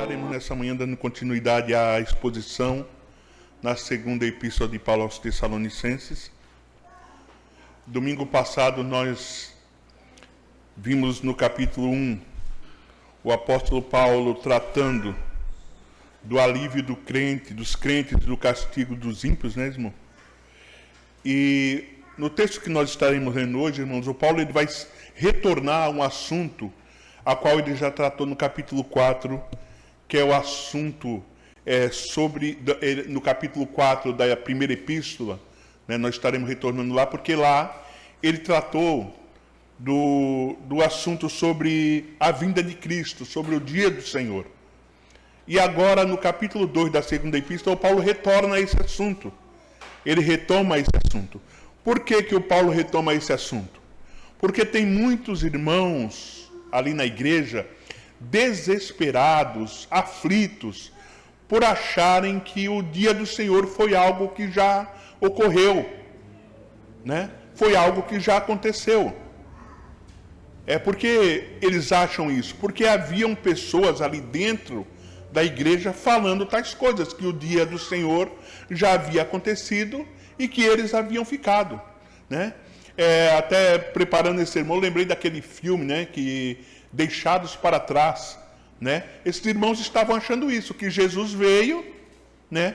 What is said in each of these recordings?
Estaremos nessa manhã dando continuidade à exposição na segunda epístola de Paulo aos Tessalonicenses. Domingo passado nós vimos no capítulo 1 o apóstolo Paulo tratando do alívio dos crentes do castigo dos ímpios, né, irmão? E no texto que nós estaremos lendo hoje, irmãos, o Paulo ele vai retornar a um assunto a qual ele já tratou no capítulo 4, que é o assunto no capítulo 4 da primeira epístola, né, nós estaremos retornando lá, porque lá ele tratou do assunto sobre a vinda de Cristo, sobre o dia do Senhor. E agora, no capítulo 2 da segunda epístola, o Paulo retorna a esse assunto. Ele retoma esse assunto. Por que o Paulo retoma esse assunto? Porque tem muitos irmãos ali na igreja desesperados, aflitos, por acharem que o dia do Senhor foi algo que já ocorreu, né? Foi algo que já aconteceu. É porque eles acham isso? Porque haviam pessoas ali dentro da igreja falando tais coisas, que o dia do Senhor já havia acontecido e que eles haviam ficado, né? Até preparando esse sermão, lembrei daquele filme, né, que Deixados para Trás, né? Esses irmãos estavam achando isso, que Jesus veio, né?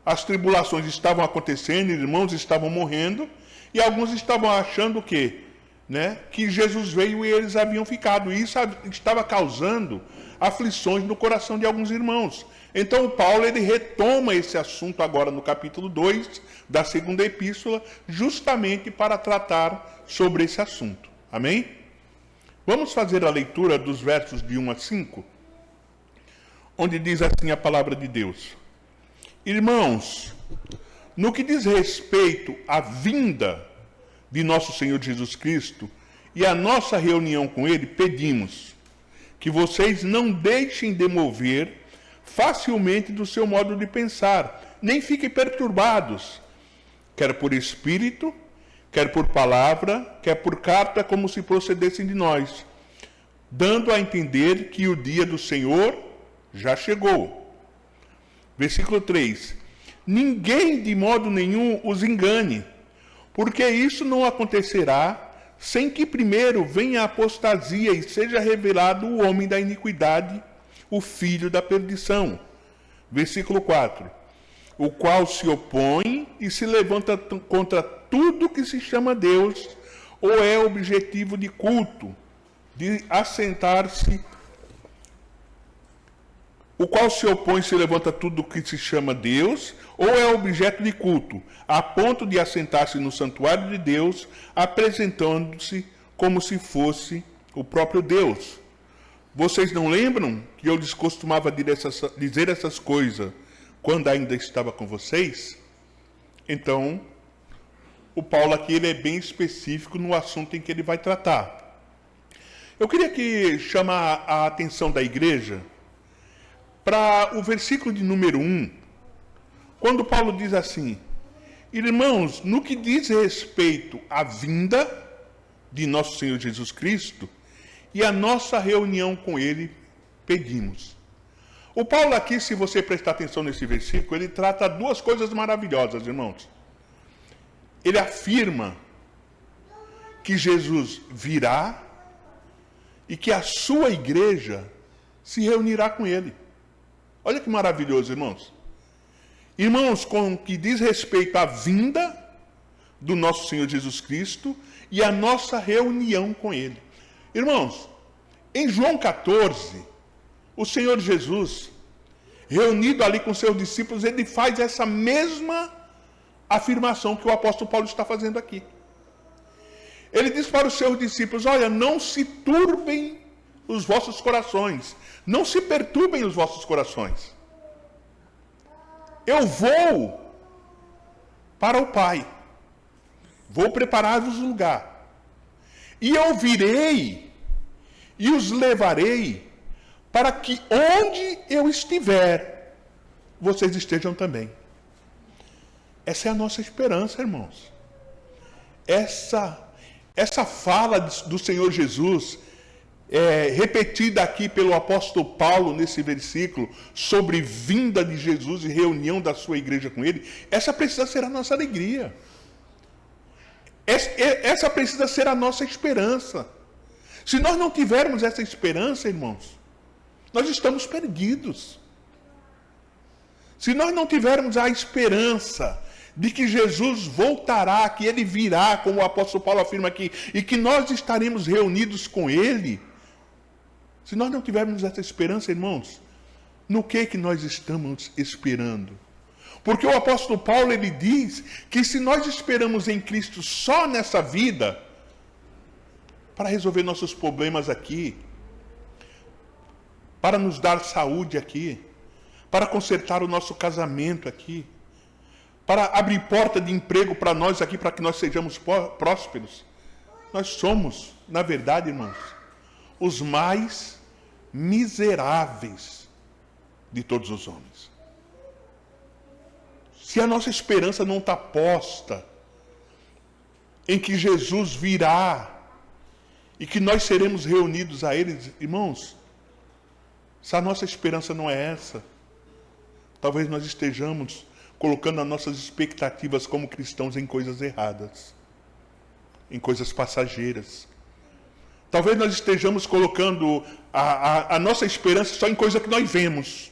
As tribulações estavam acontecendo, irmãos estavam morrendo, e alguns estavam achando o quê? Né? Que Jesus veio e eles haviam ficado. E isso estava causando aflições no coração de alguns irmãos. Então o Paulo ele retoma esse assunto agora no capítulo 2 da segunda epístola, justamente para tratar sobre esse assunto. Amém? Vamos fazer a leitura dos versos de 1 a 5, onde diz assim a palavra de Deus. Irmãos, no que diz respeito à vinda de nosso Senhor Jesus Cristo e a nossa reunião com Ele, pedimos que vocês não deixem de mover facilmente do seu modo de pensar, nem fiquem perturbados, quer por espírito, quer por palavra, quer por carta, como se procedessem de nós, dando a entender que o dia do Senhor já chegou. Versículo 3. Ninguém de modo nenhum os engane, porque isso não acontecerá sem que primeiro venha a apostasia e seja revelado o homem da iniquidade, o filho da perdição. Versículo 4. O qual se opõe e se levanta contra tudo que se chama Deus, ou é objetivo de culto, de assentar-se. O qual se opõe e se levanta tudo que se chama Deus, ou é objeto de culto, a ponto de assentar-se no santuário de Deus, apresentando-se como se fosse o próprio Deus. Vocês não lembram que eu lhes costumava dizer essas coisas quando ainda estava com vocês? Então, o Paulo aqui ele é bem específico no assunto em que ele vai tratar. Eu queria que chamar a atenção da igreja para o versículo de número 1, quando Paulo diz assim: irmãos, no que diz respeito à vinda de nosso Senhor Jesus Cristo e a nossa reunião com Ele, pedimos. O Paulo aqui, se você prestar atenção nesse versículo, ele trata duas coisas maravilhosas, irmãos. Ele afirma que Jesus virá e que a sua igreja se reunirá com Ele. Olha que maravilhoso, irmãos. Irmãos, com o que diz respeito à vinda do nosso Senhor Jesus Cristo e a nossa reunião com Ele. Irmãos, em João 14, o Senhor Jesus, reunido ali com seus discípulos, ele faz essa mesma afirmação que o apóstolo Paulo está fazendo aqui. Ele diz para os seus discípulos: olha, não se turbem os vossos corações, não se perturbem os vossos corações. Eu vou para o Pai, vou preparar-vos um lugar, e eu virei e os levarei para que onde eu estiver, vocês estejam também. Essa é a nossa esperança, irmãos. Essa fala do Senhor Jesus repetida aqui pelo apóstolo Paulo nesse versículo, sobre vinda de Jesus e reunião da sua igreja com ele, essa precisa ser a nossa alegria. Essa precisa ser a nossa esperança. Se nós não tivermos essa esperança, irmãos, nós estamos perdidos. Se nós não tivermos a esperança de que Jesus voltará, que ele virá, como o apóstolo Paulo afirma aqui, e que nós estaremos reunidos com ele, se nós não tivermos essa esperança, irmãos, no que nós estamos esperando? Porque o apóstolo Paulo, ele diz que se nós esperamos em Cristo só nessa vida, para resolver nossos problemas aqui, para nos dar saúde aqui, para consertar o nosso casamento aqui, para abrir porta de emprego para nós aqui, para que nós sejamos prósperos, nós somos, na verdade, irmãos, os mais miseráveis de todos os homens. Se a nossa esperança não está posta em que Jesus virá e que nós seremos reunidos a Ele, irmãos, se a nossa esperança não é essa, talvez nós estejamos colocando as nossas expectativas como cristãos em coisas erradas, em coisas passageiras. Talvez nós estejamos colocando a nossa esperança só em coisa que nós vemos.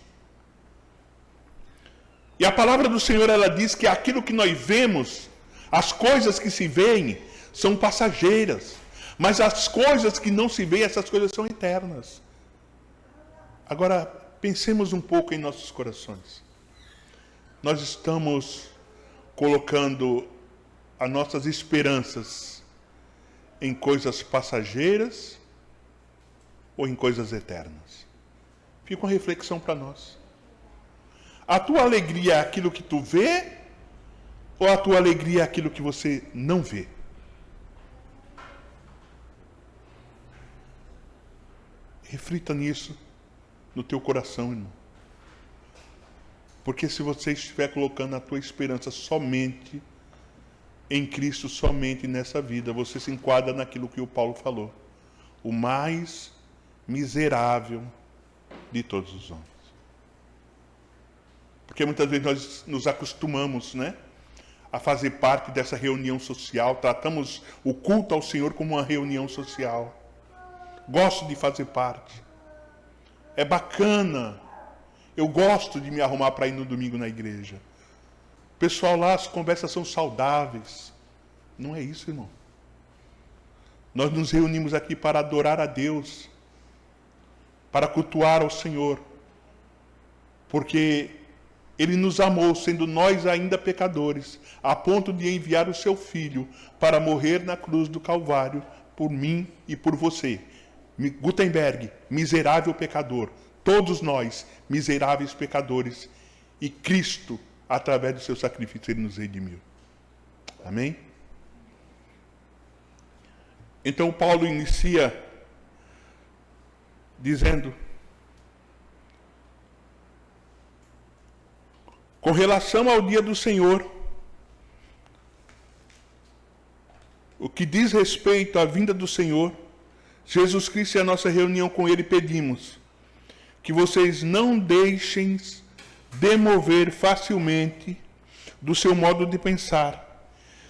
E a palavra do Senhor, ela diz que aquilo que nós vemos, as coisas que se veem, são passageiras. Mas as coisas que não se veem, essas coisas são eternas. Agora, pensemos um pouco em nossos corações. Nós estamos colocando as nossas esperanças em coisas passageiras ou em coisas eternas? Fica uma reflexão para nós. A tua alegria é aquilo que tu vê ou a tua alegria é aquilo que você não vê? Reflita nisso no teu coração, irmão. Porque se você estiver colocando a tua esperança somente em Cristo, somente nessa vida, você se enquadra naquilo que o Paulo falou. O mais miserável de todos os homens. Porque muitas vezes nós nos acostumamos, a fazer parte dessa reunião social, tratamos o culto ao Senhor como uma reunião social. Gosto de fazer parte. É bacana. Eu gosto de me arrumar para ir no domingo na igreja. Pessoal lá, as conversas são saudáveis. Não é isso, irmão. Nós nos reunimos aqui para adorar a Deus, para cultuar ao Senhor, porque Ele nos amou, sendo nós ainda pecadores, a ponto de enviar o seu Filho para morrer na cruz do Calvário, por mim e por você. Gutenberg, miserável pecador. Todos nós, miseráveis pecadores. E Cristo, através do seu sacrifício, Ele nos redimiu. Amém? Então Paulo inicia dizendo: com relação ao dia do Senhor, o que diz respeito à vinda do Senhor, Jesus Cristo e a nossa reunião com Ele, pedimos que vocês não deixem demover facilmente do seu modo de pensar,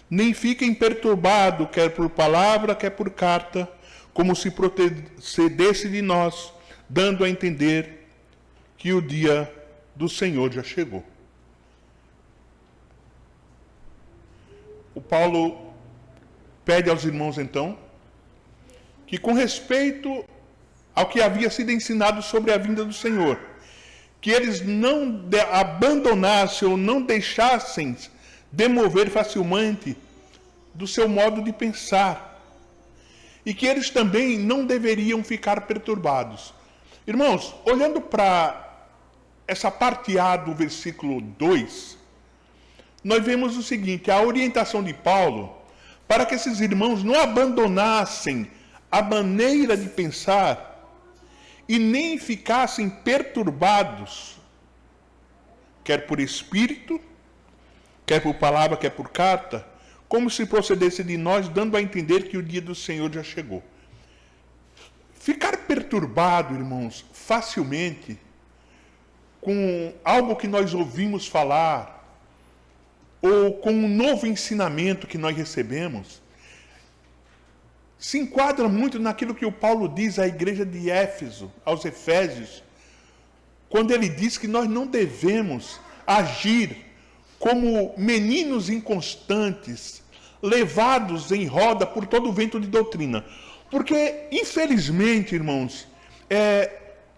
nem fiquem perturbados, quer por palavra, quer por carta, como se procedesse de nós, dando a entender que o dia do Senhor já chegou. O Paulo pede aos irmãos, então, que com respeito ao que havia sido ensinado sobre a vinda do Senhor, que eles não abandonassem ou não deixassem demover facilmente do seu modo de pensar, e que eles também não deveriam ficar perturbados. Irmãos, olhando para essa parte A do versículo 2, nós vemos o seguinte: a orientação de Paulo para que esses irmãos não abandonassem a maneira de pensar e nem ficassem perturbados, quer por espírito, quer por palavra, quer por carta, como se procedesse de nós, dando a entender que o dia do Senhor já chegou. Ficar perturbado, irmãos, facilmente, com algo que nós ouvimos falar, ou com um novo ensinamento que nós recebemos, se enquadra muito naquilo que o Paulo diz à igreja de Éfeso, aos Efésios, quando ele diz que nós não devemos agir como meninos inconstantes, levados em roda por todo o vento de doutrina. Porque, infelizmente, irmãos,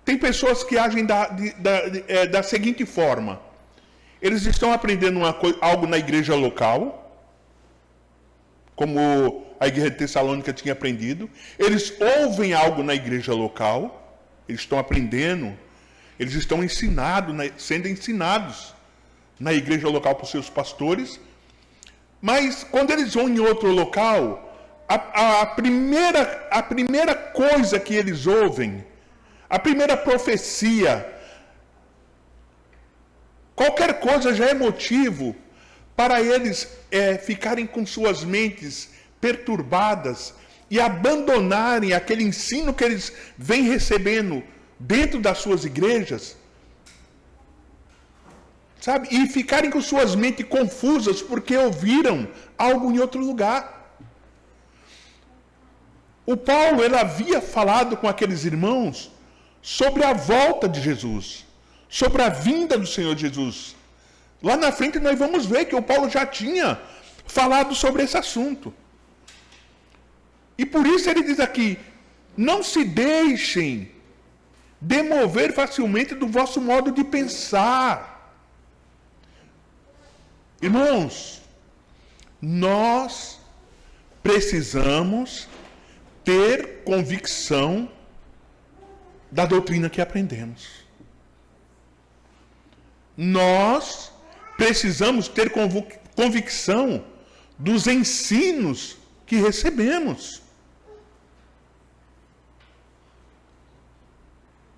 tem pessoas que agem da seguinte forma. Eles estão aprendendo algo na igreja local, como a igreja de Tessalônica tinha aprendido. Eles ouvem algo na igreja local, eles estão aprendendo, eles estão sendo ensinados na igreja local por seus pastores. Mas quando eles vão em outro local, a primeira coisa que eles ouvem, a primeira profecia, qualquer coisa já é motivo para eles ficarem com suas mentes perturbadas e abandonarem aquele ensino que eles vêm recebendo dentro das suas igrejas, sabe? E ficarem com suas mentes confusas porque ouviram algo em outro lugar. O Paulo, ele havia falado com aqueles irmãos sobre a volta de Jesus, sobre a vinda do Senhor Jesus. Lá na frente nós vamos ver que o Paulo já tinha falado sobre esse assunto. E por isso ele diz aqui, não se deixem demover facilmente do vosso modo de pensar. Irmãos, nós precisamos ter convicção da doutrina que aprendemos. Nós precisamos ter convicção dos ensinos que recebemos.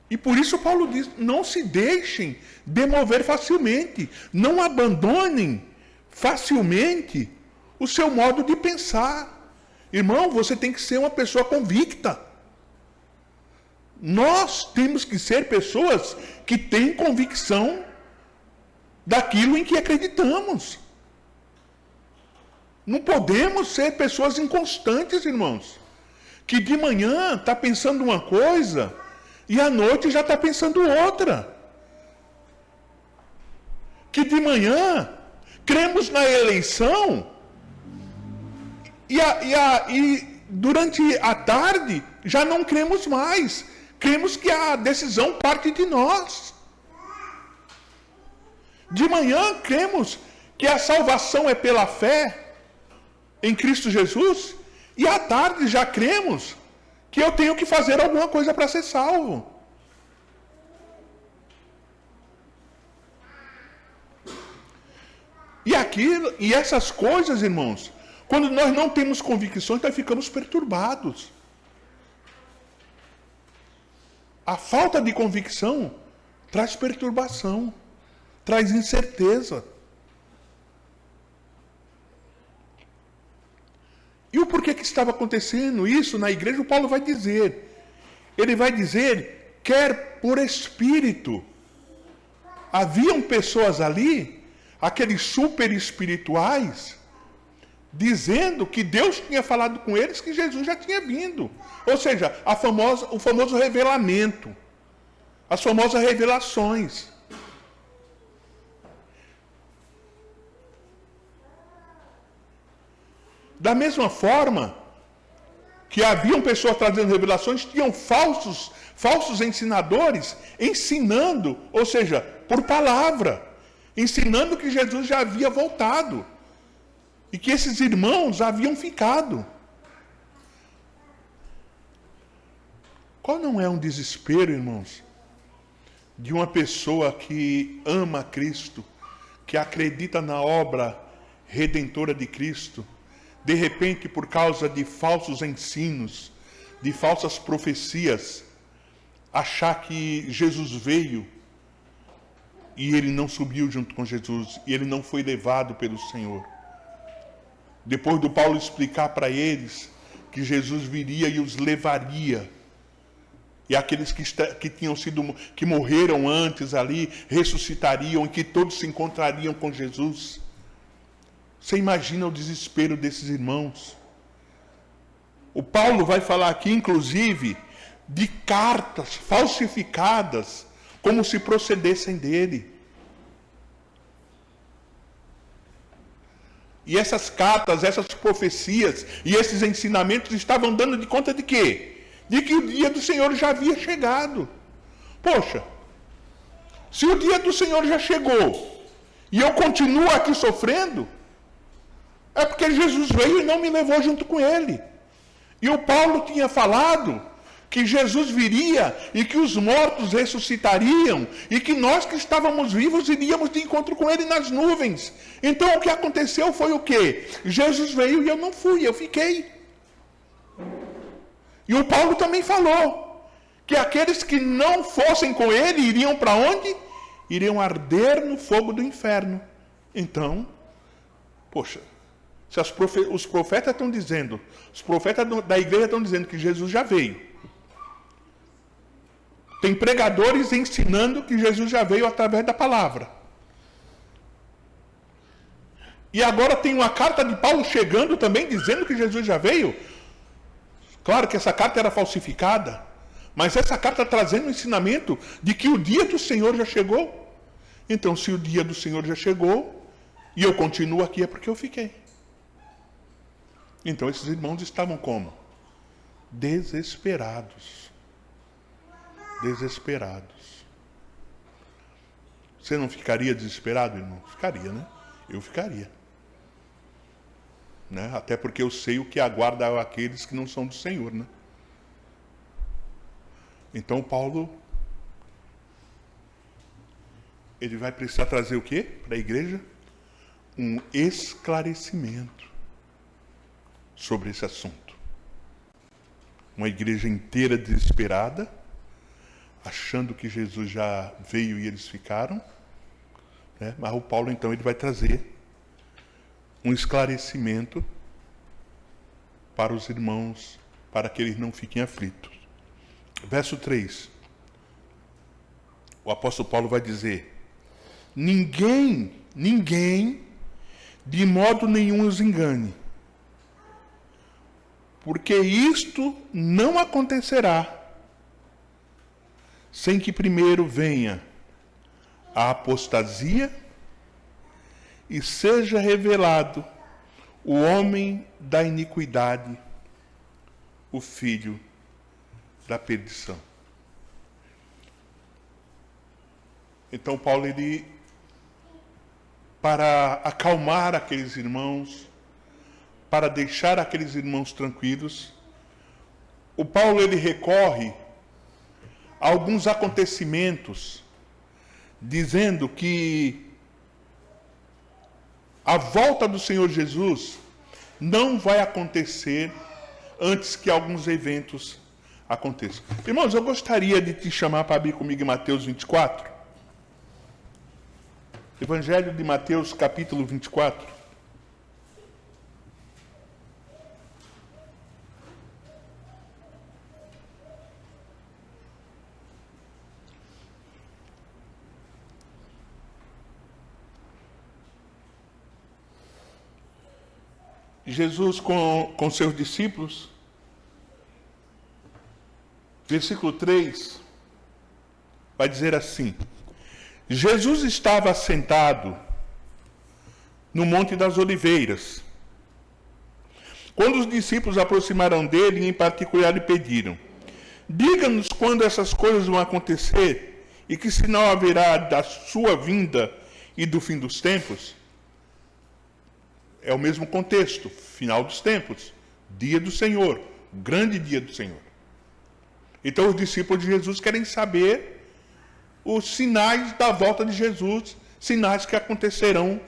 E por isso Paulo diz, não se deixem demover facilmente, não abandonem facilmente o seu modo de pensar. Irmão, você tem que ser uma pessoa convicta. Nós temos que ser pessoas que têm convicção daquilo em que acreditamos. Não podemos ser pessoas inconstantes, irmãos, que de manhã está pensando uma coisa e à noite já está pensando outra. Que de manhã cremos na eleição e durante a tarde já não cremos mais. Cremos que a decisão parte de nós. De manhã cremos que a salvação é pela fé em Cristo Jesus, e à tarde já cremos que eu tenho que fazer alguma coisa para ser salvo. E essas coisas, irmãos, quando nós não temos convicções, nós ficamos perturbados. A falta de convicção traz perturbação, traz incerteza. E o porquê que estava acontecendo isso na igreja, o Paulo vai dizer. Ele vai dizer, quer por espírito. Haviam pessoas ali, aqueles super espirituais, dizendo que Deus tinha falado com eles que Jesus já tinha vindo. Ou seja, o famoso revelamento, as famosas revelações. Da mesma forma que haviam pessoas trazendo revelações, tinham falsos ensinadores ensinando, ou seja, por palavra, ensinando que Jesus já havia voltado e que esses irmãos haviam ficado. Qual não é um desespero, irmãos, de uma pessoa que ama Cristo, que acredita na obra redentora de Cristo, de repente, por causa de falsos ensinos, de falsas profecias, achar que Jesus veio e ele não subiu junto com Jesus, e ele não foi levado pelo Senhor. Depois do Paulo explicar para eles que Jesus viria e os levaria e aqueles que morreram antes ali, ressuscitariam, e que todos se encontrariam com Jesus. Você imagina o desespero desses irmãos. O Paulo vai falar aqui, inclusive, de cartas falsificadas, como se procedessem dele. E essas cartas, essas profecias e esses ensinamentos estavam dando de conta de quê? De que o dia do Senhor já havia chegado. Poxa, se o dia do Senhor já chegou e eu continuo aqui sofrendo, é porque Jesus veio e não me levou junto com ele. E o Paulo tinha falado que Jesus viria e que os mortos ressuscitariam e que nós que estávamos vivos iríamos de encontro com ele nas nuvens. Então o que aconteceu foi o quê? Jesus veio e eu não fui, eu fiquei. E o Paulo também falou que aqueles que não fossem com ele iriam para onde? Iriam arder no fogo do inferno. Então, poxa, se os profetas estão dizendo, os profetas da igreja estão dizendo que Jesus já veio. Tem pregadores ensinando que Jesus já veio através da palavra. E agora tem uma carta de Paulo chegando também dizendo que Jesus já veio. Claro que essa carta era falsificada, mas essa carta trazendo o ensinamento de que o dia do Senhor já chegou. Então, se o dia do Senhor já chegou e eu continuo aqui, é porque eu fiquei. Então, esses irmãos estavam como? Desesperados. Desesperados. Você não ficaria desesperado, irmão? Ficaria, né? Eu ficaria. Né? Até porque eu sei o que aguarda aqueles que não são do Senhor, né? Então, Paulo, ele vai precisar trazer o quê para a igreja? Um esclarecimento sobre esse assunto. Uma igreja inteira desesperada, achando que Jesus já veio e eles ficaram, né? Mas o Paulo, então, ele vai trazer um esclarecimento para os irmãos, para que eles não fiquem aflitos. Verso 3. O apóstolo Paulo vai dizer: ninguém de modo nenhum os engane, porque isto não acontecerá sem que primeiro venha a apostasia e seja revelado o homem da iniquidade, o filho da perdição. Então Paulo, ele, para acalmar aqueles irmãos, para deixar aqueles irmãos tranquilos, o Paulo, ele recorre a alguns acontecimentos, dizendo que a volta do Senhor Jesus não vai acontecer antes que alguns eventos aconteçam. Irmãos, eu gostaria de te chamar para abrir comigo em Mateus 24. Evangelho de Mateus, capítulo 24. Jesus com seus discípulos, versículo 3, vai dizer assim: Jesus estava sentado no Monte das Oliveiras, quando os discípulos aproximaram dele, e em particular lhe pediram: diga-nos quando essas coisas vão acontecer, e que sinal haverá da sua vinda e do fim dos tempos. É o mesmo contexto, final dos tempos, dia do Senhor, grande dia do Senhor. Então os discípulos de Jesus querem saber os sinais da volta de Jesus, sinais que acontecerão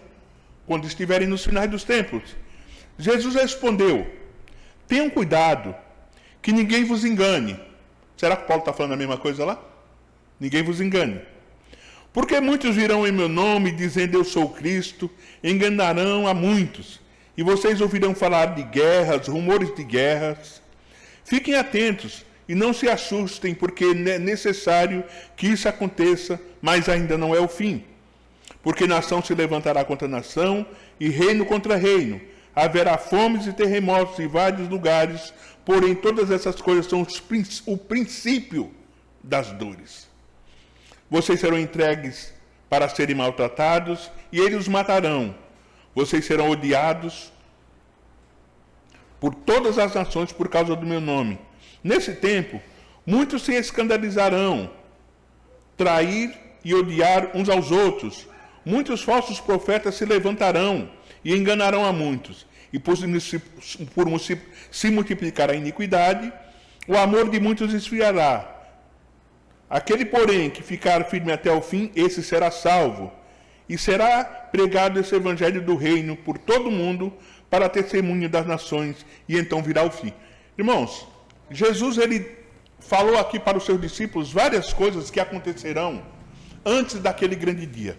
quando estiverem nos finais dos tempos. Jesus respondeu: tenham cuidado, que ninguém vos engane. Será que Paulo está falando a mesma coisa lá? Ninguém vos engane. Porque muitos virão em meu nome, dizendo eu sou Cristo, enganarão a muitos. E vocês ouvirão falar de guerras, rumores de guerras. Fiquem atentos, E não se assustem, porque é necessário que isso aconteça, mas ainda não é o fim. Porque nação se levantará contra nação, e reino contra reino. Haverá fomes e terremotos em vários lugares, porém todas essas coisas são o princípio das dores. Vocês serão entregues para serem maltratados, e eles os matarão. Vocês serão odiados por todas as nações por causa do meu nome. Nesse tempo, muitos se escandalizarão, trair e odiar uns aos outros. Muitos falsos profetas se levantarão e enganarão a muitos. E por se multiplicar a iniquidade, o amor de muitos esfriará. Aquele, porém, que ficar firme até o fim, esse será salvo. E será pregado esse evangelho do reino por todo o mundo, para testemunho das nações, e então virá o fim. Irmãos, Jesus ele falou aqui para os seus discípulos várias coisas que acontecerão antes daquele grande dia.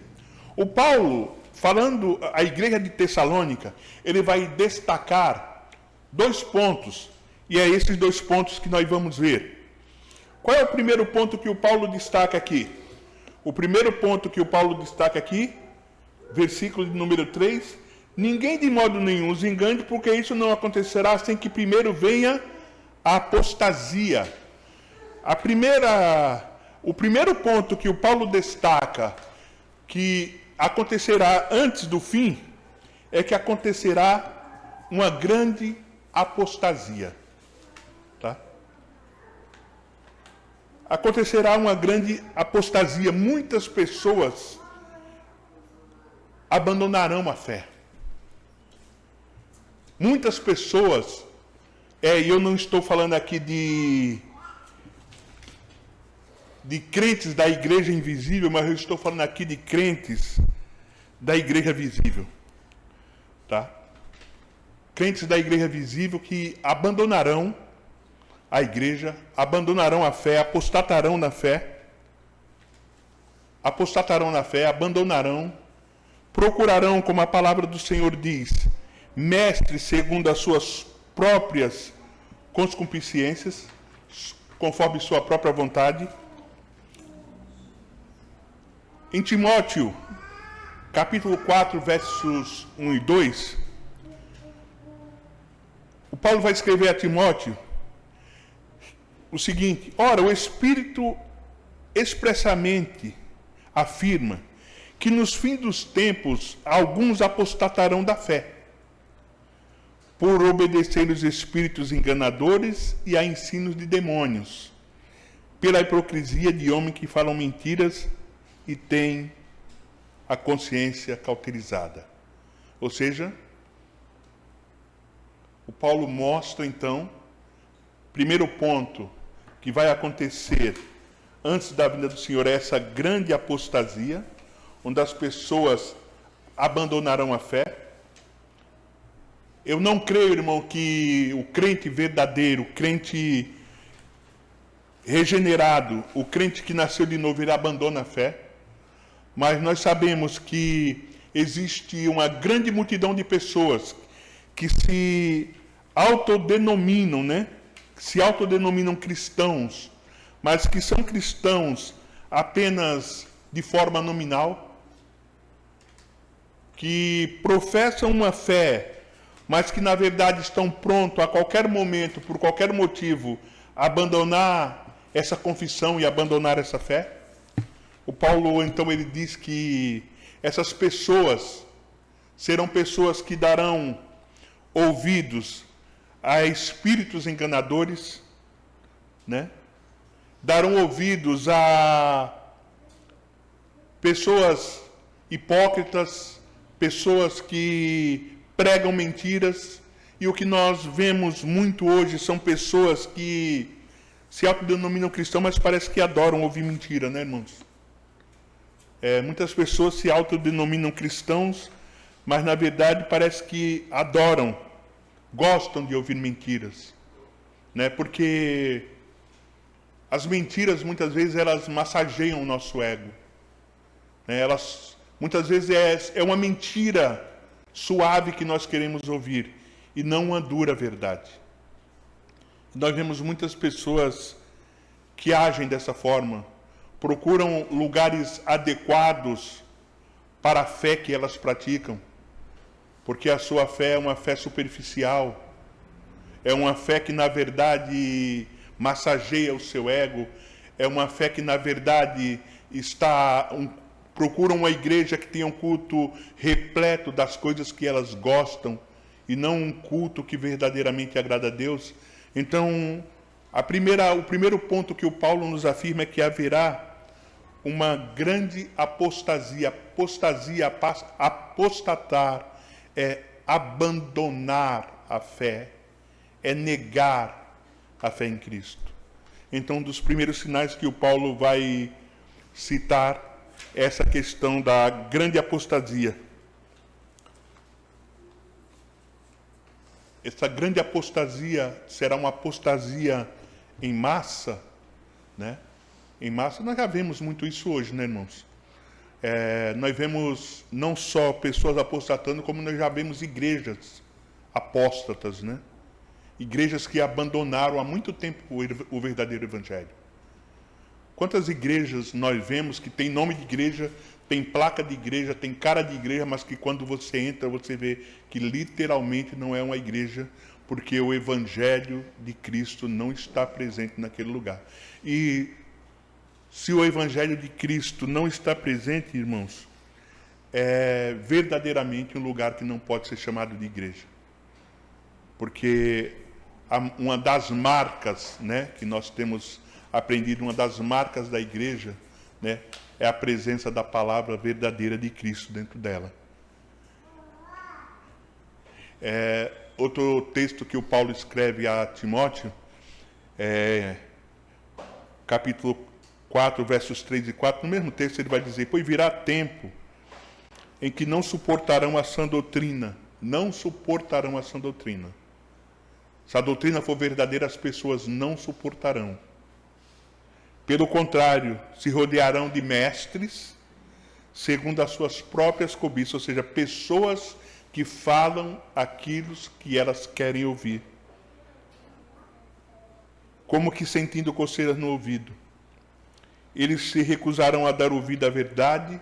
O Paulo, falando à igreja de Tessalônica, ele vai destacar 2 pontos, e é esses 2 pontos que nós vamos ver. Qual é o primeiro ponto que o Paulo destaca aqui? O primeiro ponto que o Paulo destaca aqui, versículo de número 3, ninguém de modo nenhum os engane, porque isso não acontecerá sem que primeiro venha a apostasia. O primeiro ponto que o Paulo destaca que acontecerá antes do fim é que acontecerá uma grande apostasia. Tá? Acontecerá uma grande apostasia. Muitas pessoas abandonarão a fé. Muitas pessoas, e eu não estou falando aqui de crentes da igreja invisível, mas eu estou falando aqui de crentes da igreja visível. Tá? Crentes da igreja visível que abandonarão a igreja, abandonarão a fé, apostatarão na fé, abandonarão, procurarão, como a palavra do Senhor diz, mestres segundo as suas próprias concupiscências, conforme sua própria vontade. Em Timóteo, capítulo 4, versos 1 e 2, o Paulo vai escrever a Timóteo o seguinte: ora, o Espírito expressamente afirma que nos fins dos tempos alguns apostatarão da fé, por obedecer os espíritos enganadores e a ensinos de demônios, pela hipocrisia de homens que falam mentiras e têm a consciência cauterizada. Ou seja, o Paulo mostra então, primeiro ponto que vai acontecer antes da vinda do Senhor é essa grande apostasia, onde as pessoas abandonarão a fé. Eu não creio, irmão, que o crente verdadeiro, o crente regenerado, o crente que nasceu de novo, ele abandona a fé. Mas nós sabemos que existe uma grande multidão de pessoas que se autodenominam, se autodenominam cristãos, mas que são cristãos apenas de forma nominal, que professam uma fé, mas que na verdade estão prontos a qualquer momento, por qualquer motivo, a abandonar essa confissão e abandonar essa fé. O Paulo, então, ele diz que essas pessoas serão pessoas que darão ouvidos a espíritos enganadores, darão ouvidos a pessoas hipócritas, pessoas que pregam mentiras, e o que nós vemos muito hoje são pessoas que se autodenominam cristãos, mas parece que adoram ouvir mentira, irmãos? Muitas pessoas se autodenominam cristãos, mas na verdade parece que adoram, gostam de ouvir mentiras, porque as mentiras muitas vezes elas massageiam o nosso ego, elas muitas vezes é uma mentira suave que nós queremos ouvir e não uma dura verdade. nós vemos muitas pessoas que agem dessa forma, procuram lugares adequados para a fé que elas praticam, porque a sua fé é uma fé superficial, é uma fé que na verdade massageia o seu ego, é uma fé que na verdade procura uma igreja que tenha um culto repleto das coisas que elas gostam, e não um culto que verdadeiramente agrada a Deus. Então, o primeiro ponto que o Paulo nos afirma é que haverá uma grande apostasia. Apostatar é abandonar a fé, é negar a fé em Cristo. Então, um dos primeiros sinais que o Paulo vai citar é essa questão da grande apostasia. Essa grande apostasia será uma apostasia em massa, né? Em massa, nós já vemos muito isso hoje, né, irmãos? Nós vemos não só pessoas apostatando, como nós já vemos igrejas apóstatas, né? Igrejas que abandonaram há muito tempo o verdadeiro evangelho. Quantas igrejas nós vemos que tem nome de igreja, tem placa de igreja, tem cara de igreja, mas que quando você entra, você vê que literalmente não é uma igreja, porque o evangelho de Cristo não está presente naquele lugar. E se o evangelho de Cristo não está presente, irmãos, é verdadeiramente um lugar que não pode ser chamado de igreja. Porque uma das marcas, né, que nós temos aprendido, uma das marcas da igreja, né, é a presença da palavra verdadeira de Cristo dentro dela. Outro texto que o Paulo escreve a Timóteo, capítulo 4, versos 3 e 4, no mesmo texto ele vai dizer: pois virá tempo em que não suportarão a sã doutrina. Não suportarão a sã doutrina. Se a doutrina for verdadeira, as pessoas não suportarão. Pelo contrário, se rodearão de mestres, segundo as suas próprias cobiças, ou seja, pessoas que falam aquilo que elas querem ouvir, como que sentindo coceiras no ouvido. Eles se recusarão a dar ouvido à verdade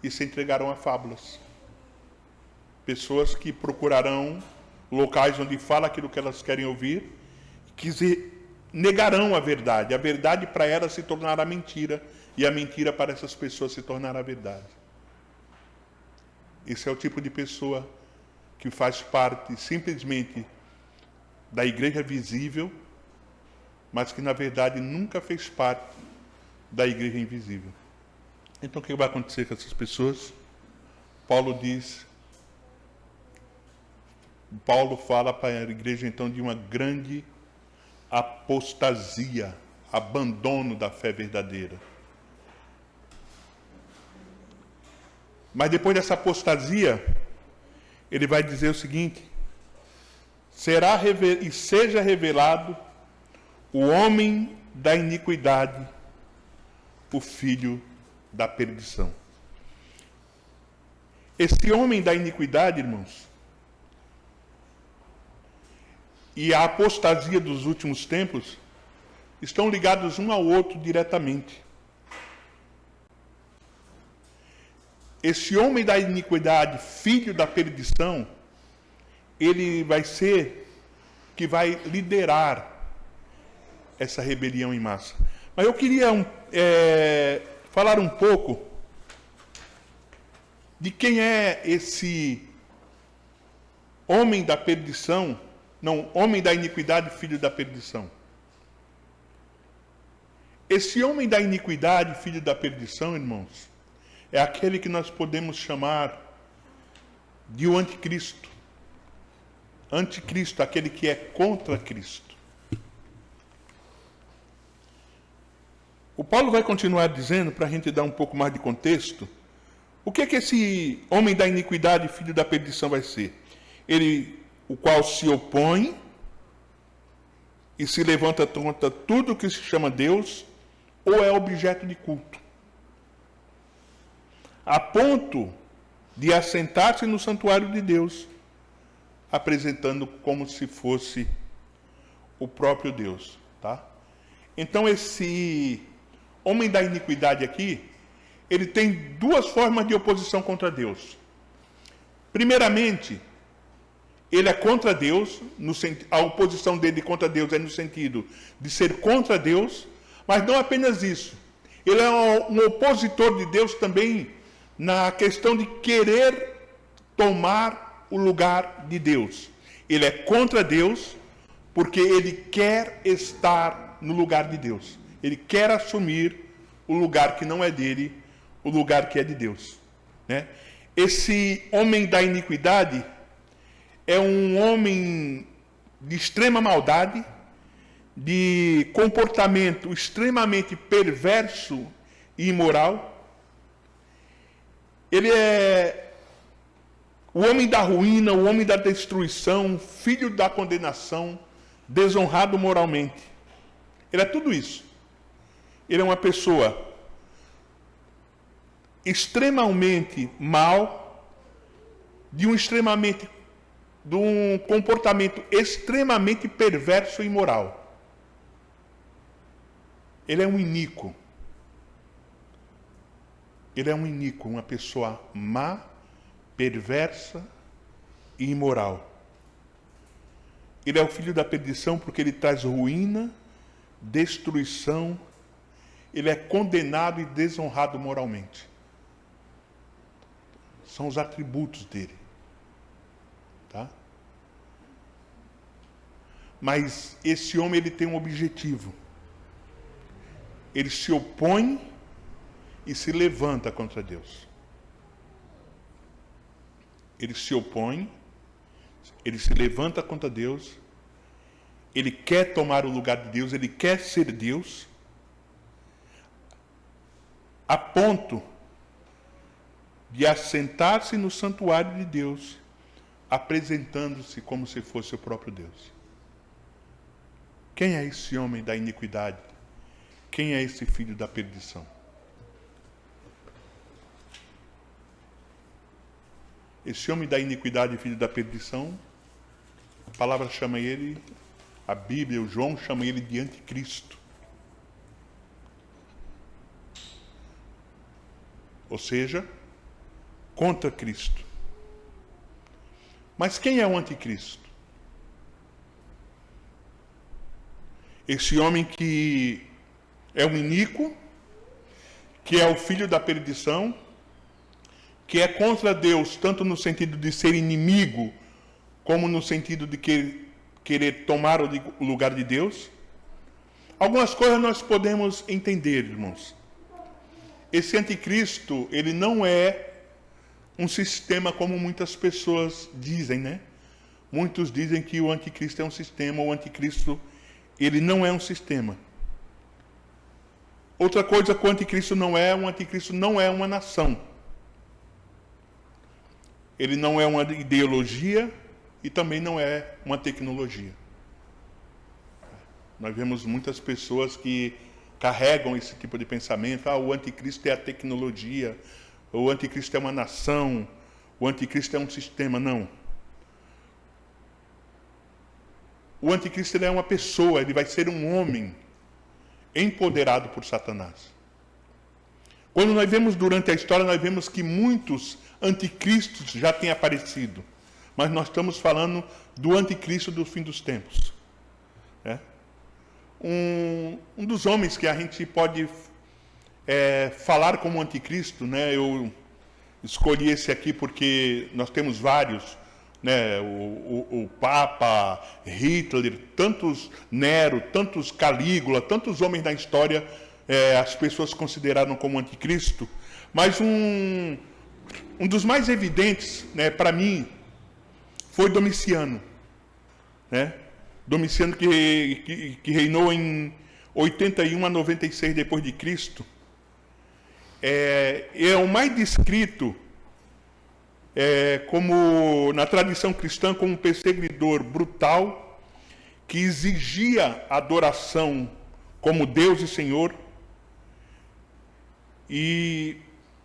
e se entregarão a fábulas. Pessoas que procurarão locais onde fala aquilo que elas querem ouvir, que negarão a verdade. A verdade para elas se tornará mentira, e a mentira para essas pessoas se tornará verdade. Esse é o tipo de pessoa que faz parte simplesmente da igreja visível, mas que na verdade nunca fez parte da igreja invisível. Então o que vai acontecer com essas pessoas? Paulo fala para a igreja então de uma grande apostasia, abandono da fé verdadeira. Mas depois dessa apostasia, ele vai dizer o seguinte: seja revelado o homem da iniquidade, o filho da perdição. Esse homem da iniquidade, irmãos, e a apostasia dos últimos tempos estão ligados um ao outro diretamente. Esse homem da iniquidade, filho da perdição, ele vai ser que vai liderar essa rebelião em massa. Mas eu queria falar um pouco de quem é esse homem da perdição, homem da iniquidade, filho da perdição. Esse homem da iniquidade, filho da perdição, irmãos, é aquele que nós podemos chamar de o anticristo. Anticristo, aquele que é contra Cristo. O Paulo vai continuar dizendo, para a gente dar um pouco mais de contexto, o que esse homem da iniquidade, filho da perdição, vai ser? Ele, o qual se opõe e se levanta contra tudo que se chama Deus ou é objeto de culto, a ponto de assentar-se no santuário de Deus, apresentando como se fosse o próprio Deus, tá? Então esse homem da iniquidade aqui, ele tem duas formas de oposição contra Deus. Primeiramente, ele é contra Deus, a oposição dele contra Deus é no sentido de ser contra Deus, mas não apenas isso. Ele é um opositor de Deus também na questão de querer tomar o lugar de Deus. Ele é contra Deus porque ele quer estar no lugar de Deus. Ele quer assumir o lugar que não é dele, o lugar que é de Deus, né? Esse homem da iniquidade é um homem de extrema maldade, de comportamento extremamente perverso e imoral. Ele é o homem da ruína, o homem da destruição, filho da condenação, desonrado moralmente. Ele é tudo isso. Ele é uma pessoa extremamente mal, de um comportamento extremamente perverso e imoral. Ele é um iníquo. Ele é um iníquo, uma pessoa má, perversa e imoral. Ele é o filho da perdição porque ele traz ruína, destruição. Ele é condenado e desonrado moralmente. São os atributos dele. Tá? Mas esse homem, ele tem um objetivo. Ele se opõe e se levanta contra Deus. Ele se opõe, ele se levanta contra Deus, ele quer tomar o lugar de Deus, ele quer ser Deus, a ponto de assentar-se no santuário de Deus, apresentando-se como se fosse o próprio Deus. Quem é esse homem da iniquidade? Quem é esse filho da perdição? Esse homem da iniquidade e filho da perdição, a palavra chama ele, a Bíblia, o João chama ele de anticristo. Ou seja, contra Cristo. Mas quem é o anticristo? Esse homem que é um iníquo, que é o filho da perdição, que é contra Deus, tanto no sentido de ser inimigo, como no sentido de querer tomar o lugar de Deus. Algumas coisas nós podemos entender, irmãos. Esse anticristo, ele não é um sistema como muitas pessoas dizem, né? Muitos dizem que o anticristo é um sistema, o anticristo, ele não é um sistema. Outra coisa que o anticristo não é uma nação. Ele não é uma ideologia e também não é uma tecnologia. Nós vemos muitas pessoas que carregam esse tipo de pensamento. O anticristo é a tecnologia, o anticristo é uma nação, o anticristo é um sistema. Não. O anticristo, ele é uma pessoa, ele vai ser um homem empoderado por Satanás. Quando nós vemos durante a história, nós vemos que muitos anticristos já têm aparecido. Mas nós estamos falando do anticristo do fim dos tempos. Né? Um dos homens que a gente pode falar como anticristo, né? Eu escolhi esse aqui porque nós temos vários, né? O Papa, Hitler, tantos Nero, tantos Calígula, tantos homens da história, as pessoas consideraram como anticristo. Mas um dos mais evidentes, né, para mim, foi Domiciano, né? Domiciano que reinou em 81 a 96 depois de Cristo. É o mais descrito como na tradição cristã como um perseguidor brutal que exigia adoração como Deus e Senhor, e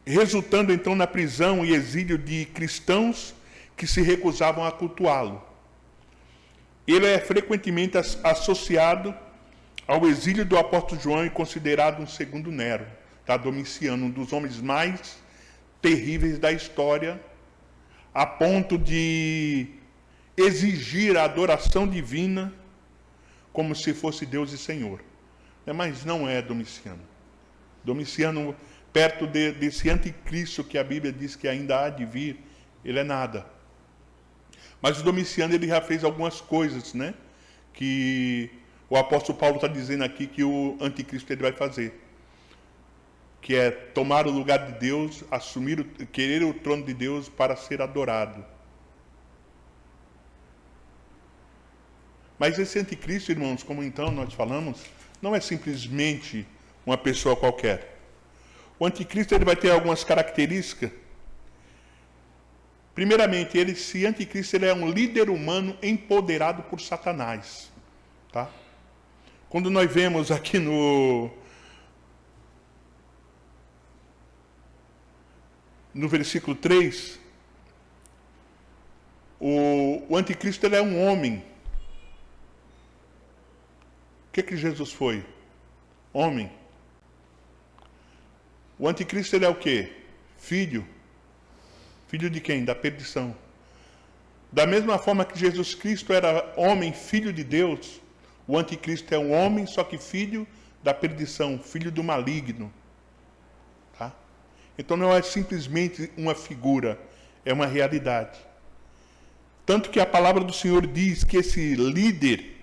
resultando então na prisão e exílio de cristãos que se recusavam a cultuá-lo. Ele é frequentemente associado ao exílio do apóstolo João e considerado um segundo Nero, tá? Domiciano, um dos homens mais terríveis da história, a ponto de exigir a adoração divina como se fosse Deus e Senhor. Mas não é Domiciano. Domiciano, perto desse anticristo que a Bíblia diz que ainda há de vir, ele é nada. Mas o Domiciano, ele já fez algumas coisas, né? Que o apóstolo Paulo está dizendo aqui que o anticristo ele vai fazer. Que é tomar o lugar de Deus, querer o trono de Deus para ser adorado. Mas esse anticristo, irmãos, como então nós falamos, não é simplesmente uma pessoa qualquer. O anticristo ele vai ter algumas características. Primeiramente, esse anticristo ele é um líder humano empoderado por Satanás. Tá? Quando nós vemos aqui no versículo 3, o anticristo ele é um homem. O que Jesus foi? Homem. O anticristo ele é o quê? Filho. Filho de quem? Da perdição. Da mesma forma que Jesus Cristo era homem, filho de Deus, o anticristo é um homem, só que filho da perdição, filho do maligno. Tá? Então não é simplesmente uma figura, é uma realidade. Tanto que a palavra do Senhor diz que esse líder,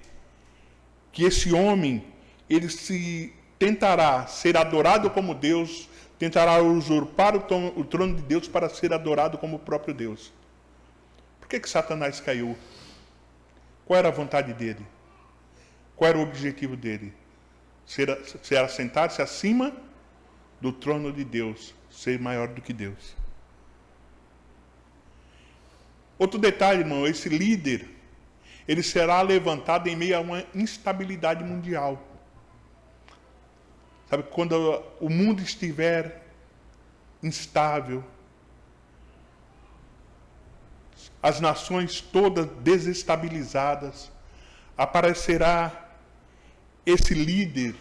que esse homem, ele se tentará ser adorado como Deus, tentará usurpar o trono de Deus para ser adorado como o próprio Deus. Por que Satanás caiu? Qual era a vontade dele? Qual era o objetivo dele? Ser assentar-se acima do trono de Deus, ser maior do que Deus. Outro detalhe, irmão, esse líder, ele será levantado em meio a uma instabilidade mundial. Sabe, quando o mundo estiver instável, as nações todas desestabilizadas, aparecerá esse líder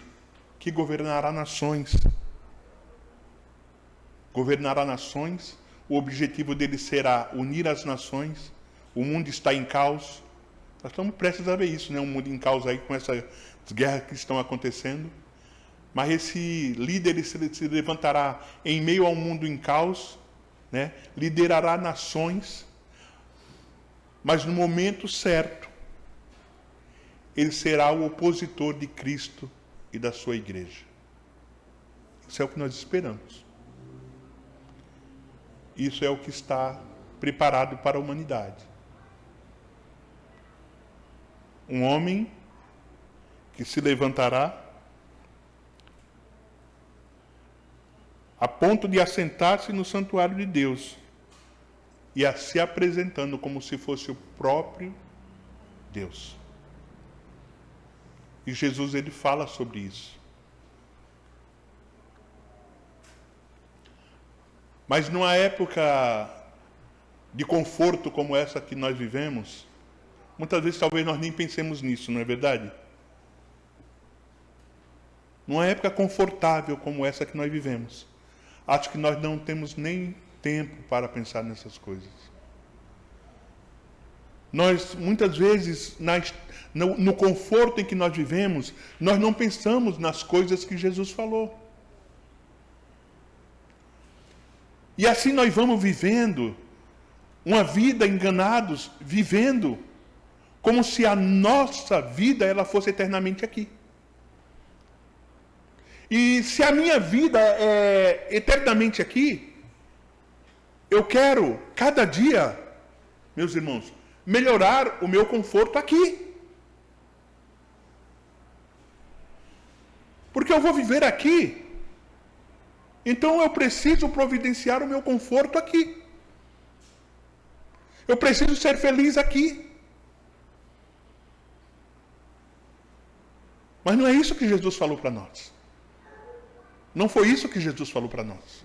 que governará nações. Governará nações, o objetivo dele será unir as nações, o mundo está em caos. Nós estamos prestes a ver isso, né? Um mundo em caos aí com essas guerras que estão acontecendo. Mas esse líder ele se levantará em meio a um mundo em caos, né? Liderará nações, mas no momento certo, ele será o opositor de Cristo e da sua igreja. Isso é o que nós esperamos. Isso é o que está preparado para a humanidade. Um homem que se levantará a ponto de assentar-se no santuário de Deus e a se apresentando como se fosse o próprio Deus. E Jesus ele fala sobre isso. Mas numa época de conforto como essa que nós vivemos, muitas vezes talvez nós nem pensemos nisso, não é verdade? Numa época confortável como essa que nós vivemos, acho que nós não temos nem tempo para pensar nessas coisas. Nós, muitas vezes, no conforto em que nós vivemos, nós não pensamos nas coisas que Jesus falou. E assim nós vamos vivendo uma vida enganados, vivendo como se a nossa vida ela fosse eternamente aqui. E se a minha vida é eternamente aqui, eu quero, cada dia, meus irmãos, melhorar o meu conforto aqui. Porque eu vou viver aqui. Então eu preciso providenciar o meu conforto aqui. Eu preciso ser feliz aqui. Mas não é isso que Jesus falou para nós. Não foi isso que Jesus falou para nós.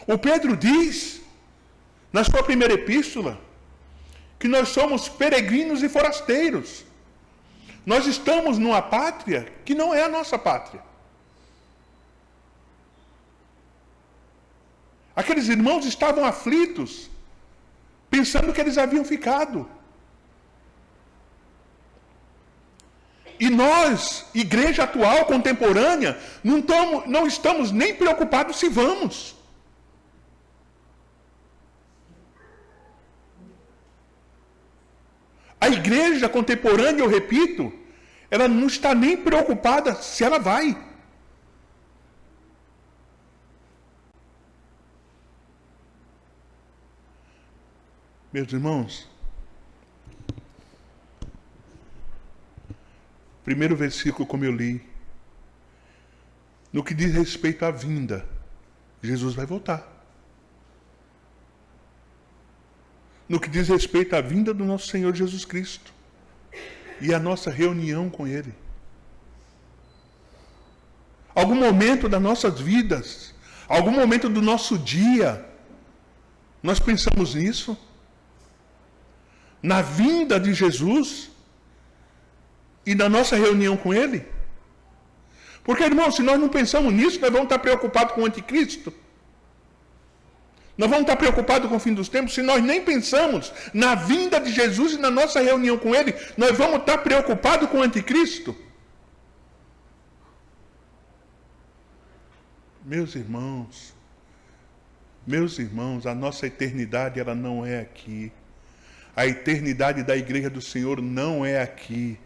O Pedro diz, na sua primeira epístola, que nós somos peregrinos e forasteiros. Nós estamos numa pátria que não é a nossa pátria. Aqueles irmãos estavam aflitos, pensando que eles haviam ficado. E nós, igreja atual, contemporânea, não estamos nem preocupados se vamos. A igreja contemporânea, eu repito, ela não está nem preocupada se ela vai. Meus irmãos, primeiro versículo como eu li, no que diz respeito à vinda, Jesus vai voltar. No que diz respeito à vinda do nosso Senhor Jesus Cristo e a nossa reunião com Ele. Algum momento das nossas vidas, algum momento do nosso dia, nós pensamos nisso? Na vinda de Jesus e na nossa reunião com Ele? Porque, irmão, se nós não pensamos nisso, nós vamos estar preocupados com o anticristo. Nós vamos estar preocupados com o fim dos tempos. Se nós nem pensamos na vinda de Jesus e na nossa reunião com Ele, nós vamos estar preocupados com o anticristo. Meus irmãos, a nossa eternidade, ela não é aqui. A eternidade da igreja do Senhor não é aqui.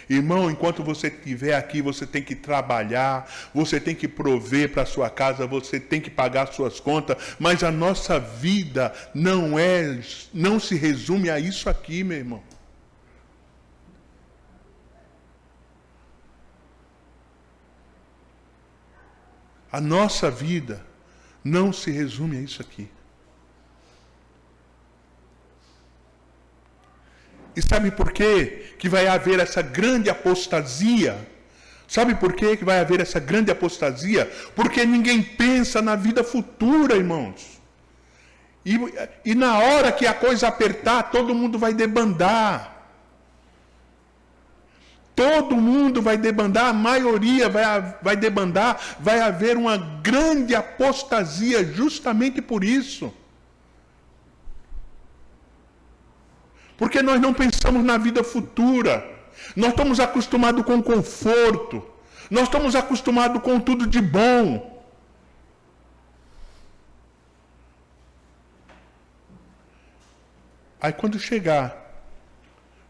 Irmão, enquanto você estiver aqui, você tem que trabalhar, você tem que prover para a sua casa, você tem que pagar suas contas, mas a nossa vida não se resume a isso aqui, meu irmão. A nossa vida não se resume a isso aqui. E sabe por quê que vai haver essa grande apostasia? Sabe por quê que vai haver essa grande apostasia? Porque ninguém pensa na vida futura, irmãos. E na hora que a coisa apertar, todo mundo vai debandar. Todo mundo vai debandar, a maioria vai debandar, vai haver uma grande apostasia justamente por isso. Porque nós não pensamos na vida futura. Nós estamos acostumados com conforto. Nós estamos acostumados com tudo de bom. Aí quando chegar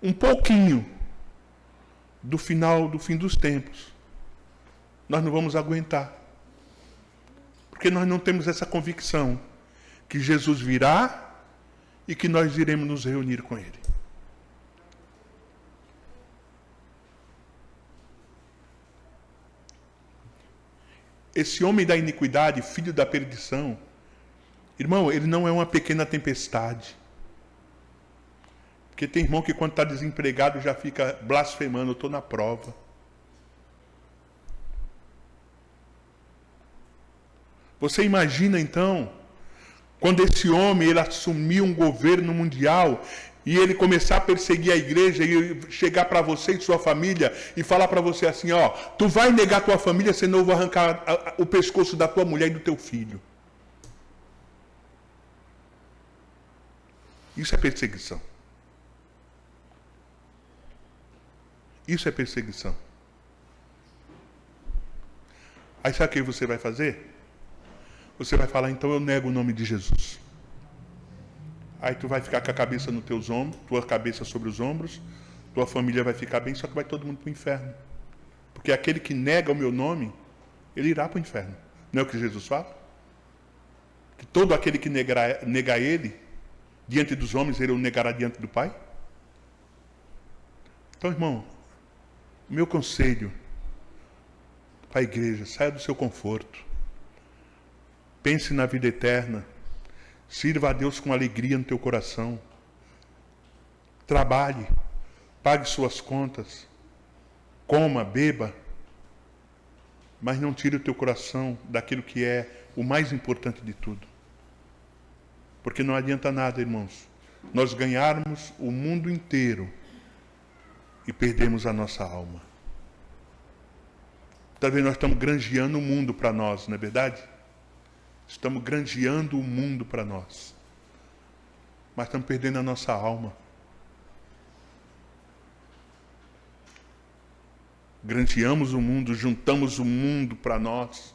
um pouquinho do fim dos tempos, nós não vamos aguentar. Porque nós não temos essa convicção que Jesus virá e que nós iremos nos reunir com Ele. Esse homem da iniquidade, filho da perdição, irmão, ele não é uma pequena tempestade. Porque tem irmão que quando está desempregado já fica blasfemando, eu estou na prova. Você imagina então, quando esse homem ele assumir um governo mundial e ele começar a perseguir a igreja e chegar para você e sua família e falar para você assim, ó, tu vai negar tua família, senão eu vou arrancar o pescoço da tua mulher e do teu filho. Isso é perseguição. Isso é perseguição. Aí sabe o que você vai fazer? Você vai falar, então eu nego o nome de Jesus. Aí tu vai ficar com a cabeça nos teus ombros, tua cabeça sobre os ombros, tua família vai ficar bem, só que vai todo mundo para o inferno. Porque aquele que nega o meu nome, ele irá para o inferno. Não é o que Jesus fala? Que todo aquele que negar ele, diante dos homens, ele o negará diante do Pai? Então, irmão, meu conselho para a igreja, saia do seu conforto. Pense na vida eterna. Sirva a Deus com alegria no teu coração. Trabalhe. Pague suas contas. Coma, beba. Mas não tire o teu coração daquilo que é o mais importante de tudo. Porque não adianta nada, irmãos, nós ganharmos o mundo inteiro e perdemos a nossa alma. Talvez nós estamos granjeando o mundo para nós, não é verdade? Estamos granjeando o mundo para nós. Mas estamos perdendo a nossa alma. Granjeamos o mundo, juntamos o mundo para nós.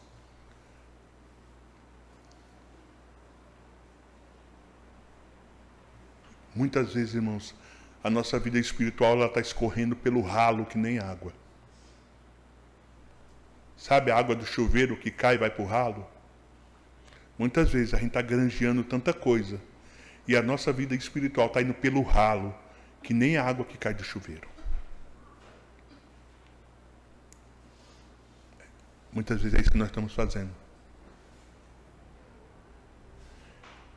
Muitas vezes, irmãos, a nossa vida espiritual está escorrendo pelo ralo que nem água. Sabe a água do chuveiro que cai e vai para o ralo? Muitas vezes a gente está granjeando tanta coisa e a nossa vida espiritual está indo pelo ralo que nem a água que cai do chuveiro. Muitas vezes é isso que nós estamos fazendo.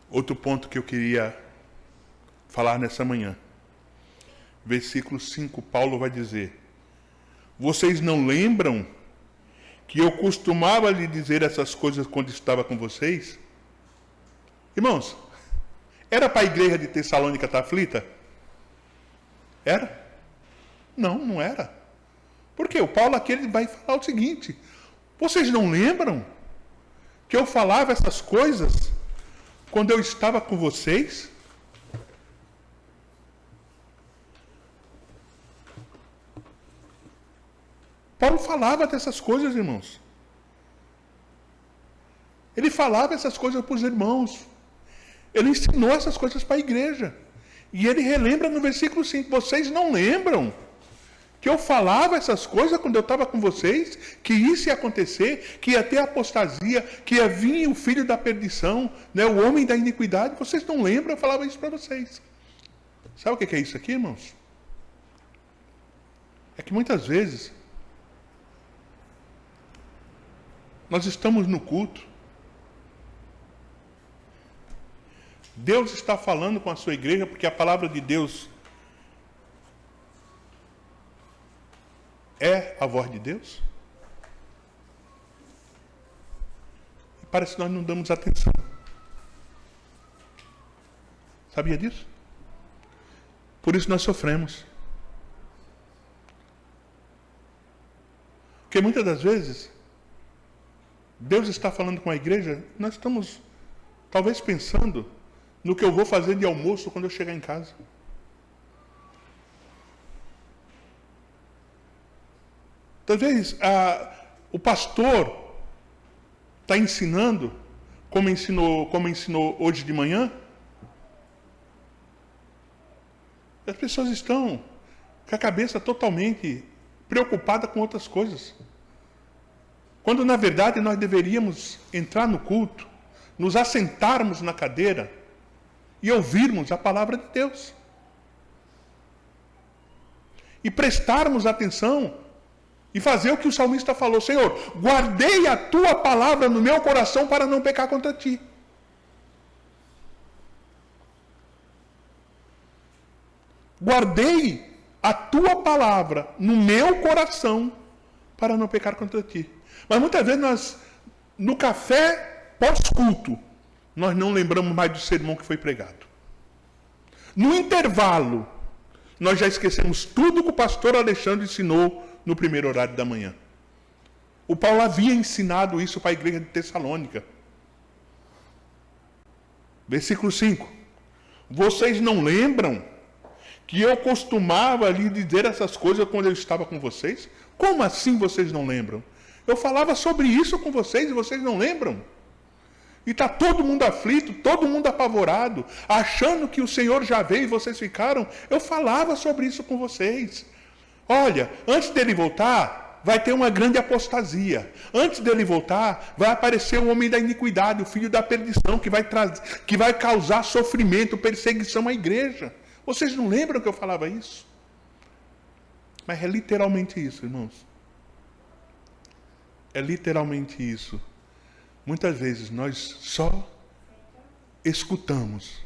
Outro ponto que eu queria falar nessa manhã. Versículo 5, Paulo vai dizer: vocês não lembram que eu costumava lhe dizer essas coisas quando estava com vocês? Irmãos, era para a igreja de Tessalônica estar aflita? Era? Não, não era. Por quê? O Paulo aqui ele vai falar o seguinte: vocês não lembram que eu falava essas coisas quando eu estava com vocês? Paulo falava dessas coisas, irmãos. Ele falava essas coisas para os irmãos. Ele ensinou essas coisas para a igreja. E ele relembra no versículo 5, vocês não lembram que eu falava essas coisas quando eu estava com vocês, que isso ia acontecer, que ia ter apostasia, que ia vir o filho da perdição, né, o homem da iniquidade? Vocês não lembram? Eu falava isso para vocês. Sabe o que é isso aqui, irmãos? É que muitas vezes nós estamos no culto, Deus está falando com a sua igreja, porque a palavra de Deus é a voz de Deus. E parece que nós não damos atenção. Sabia disso? Por isso nós sofremos. Porque muitas das vezes Deus está falando com a igreja, nós estamos talvez pensando no que eu vou fazer de almoço quando eu chegar em casa. Talvez o pastor está ensinando, como ensinou hoje de manhã. As pessoas estão com a cabeça totalmente preocupada com outras coisas. Quando, na verdade, nós deveríamos entrar no culto, nos assentarmos na cadeira e ouvirmos a palavra de Deus. E prestarmos atenção e fazer o que o salmista falou: Senhor, guardei a tua palavra no meu coração para não pecar contra ti. Guardei a tua palavra no meu coração para não pecar contra ti. Mas muitas vezes nós, no café pós-culto, nós não lembramos mais do sermão que foi pregado. No intervalo, nós já esquecemos tudo que o pastor Alexandre ensinou no primeiro horário da manhã. O Paulo havia ensinado isso para a igreja de Tessalônica. Versículo 5. Vocês não lembram que eu costumava lhe dizer essas coisas quando eu estava com vocês? Como assim vocês não lembram? Eu falava sobre isso com vocês e vocês não lembram? E está todo mundo aflito, todo mundo apavorado, achando que o Senhor já veio e vocês ficaram. Eu falava sobre isso com vocês. Olha, antes dele voltar, vai ter uma grande apostasia. Antes dele voltar, vai aparecer o homem da iniquidade, o filho da perdição, que vai causar sofrimento, perseguição à igreja. Vocês não lembram que eu falava isso? Mas é literalmente isso, irmãos. É literalmente isso. Muitas vezes nós só escutamos,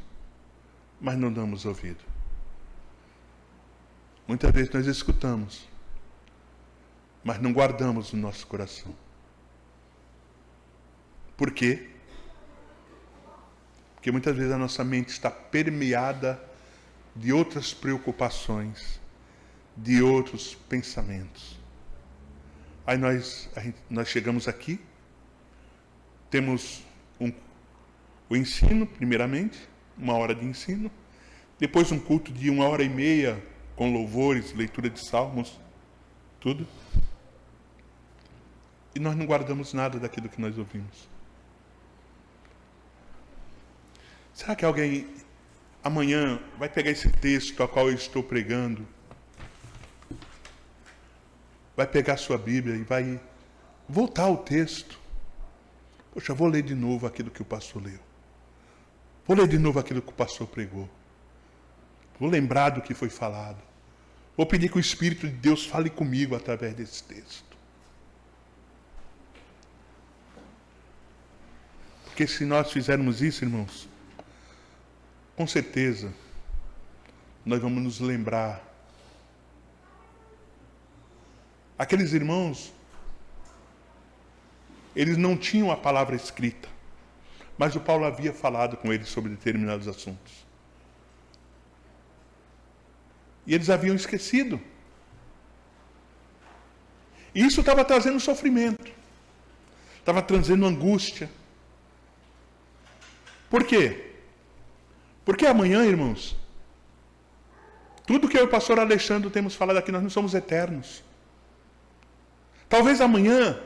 mas não damos ouvido. Muitas vezes nós escutamos, mas não guardamos no nosso coração. Por quê? Porque muitas vezes a nossa mente está permeada de outras preocupações, de outros pensamentos. Aí nós chegamos aqui, temos o ensino, primeiramente, 1 hora de ensino, depois um culto de 1h30, com louvores, leitura de salmos, tudo. E nós não guardamos nada daquilo que nós ouvimos. Será que alguém amanhã vai pegar esse texto a qual eu estou pregando, vai pegar a sua Bíblia e vai voltar ao texto? Poxa, vou ler de novo aquilo que o pastor leu. Vou ler de novo aquilo que o pastor pregou. Vou lembrar do que foi falado. Vou pedir que o Espírito de Deus fale comigo através desse texto. Porque se nós fizermos isso, irmãos, com certeza, nós vamos nos lembrar. Aqueles irmãos, eles não tinham a palavra escrita, mas o Paulo havia falado com eles sobre determinados assuntos. E eles haviam esquecido. E isso estava trazendo sofrimento, estava trazendo angústia. Por quê? Porque amanhã, irmãos, tudo que eu e o pastor Alexandre temos falado aqui, nós não somos eternos. Talvez amanhã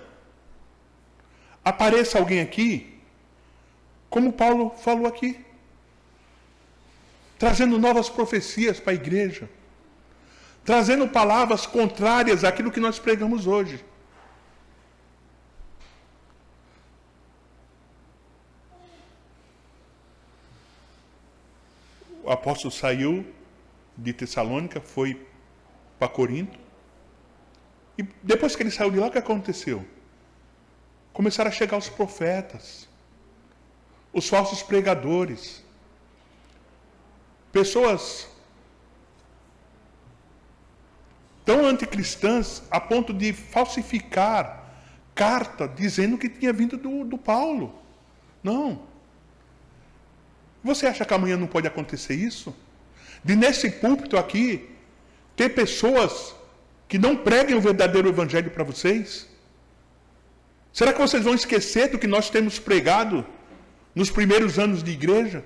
apareça alguém aqui, como Paulo falou aqui, trazendo novas profecias para a igreja, trazendo palavras contrárias àquilo que nós pregamos hoje. O apóstolo saiu de Tessalônica, foi para Corinto. E depois que ele saiu de lá, o que aconteceu? Começaram a chegar os profetas, os falsos pregadores, pessoas tão anticristãs a ponto de falsificar carta dizendo que tinha vindo do Paulo. Não. Você acha que amanhã não pode acontecer isso? De nesse púlpito aqui, ter pessoas que não preguem o verdadeiro evangelho para vocês? Será que vocês vão esquecer do que nós temos pregado nos primeiros anos de igreja?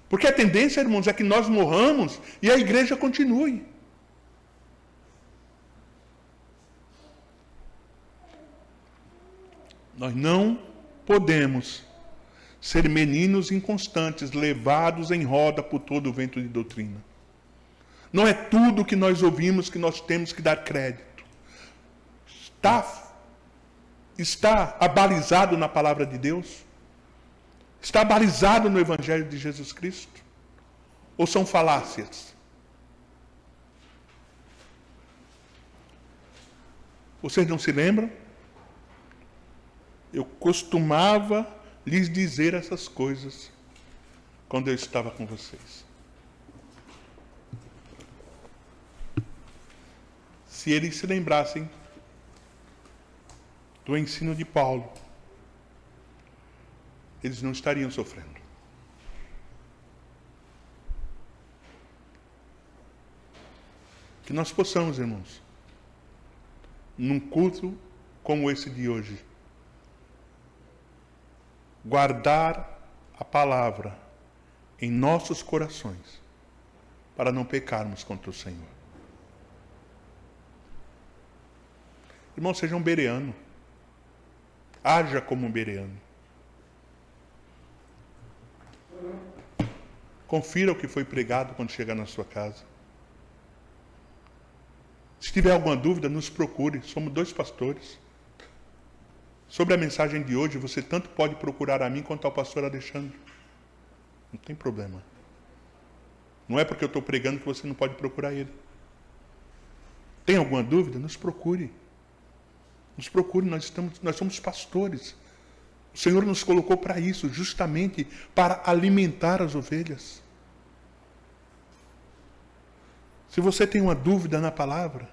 Porque a tendência, irmãos, é que nós morramos e a igreja continue. Nós não podemos ser meninos inconstantes, levados em roda por todo o vento de doutrina. Não é tudo que nós ouvimos que nós temos que dar crédito. Está abalizado na palavra de Deus? Está abalizado no Evangelho de Jesus Cristo? Ou são falácias? Vocês não se lembram? Eu costumava lhes dizer essas coisas quando eu estava com vocês. Se eles se lembrassem do ensino de Paulo, eles não estariam sofrendo. Que nós possamos, irmãos, num culto como esse de hoje, guardar a palavra em nossos corações, para não pecarmos contra o Senhor. Irmão, seja um bereano. Haja como um bereano. Confira o que foi pregado quando chegar na sua casa. Se tiver alguma dúvida, nos procure. Somos 2 pastores. Sobre a mensagem de hoje, você tanto pode procurar a mim quanto ao pastor Alexandre. Não tem problema. Não é porque eu estou pregando que você não pode procurar ele. Tem alguma dúvida? Nos procure. Nos procure, nós somos pastores. O Senhor nos colocou para isso, justamente para alimentar as ovelhas. Se você tem uma dúvida na palavra,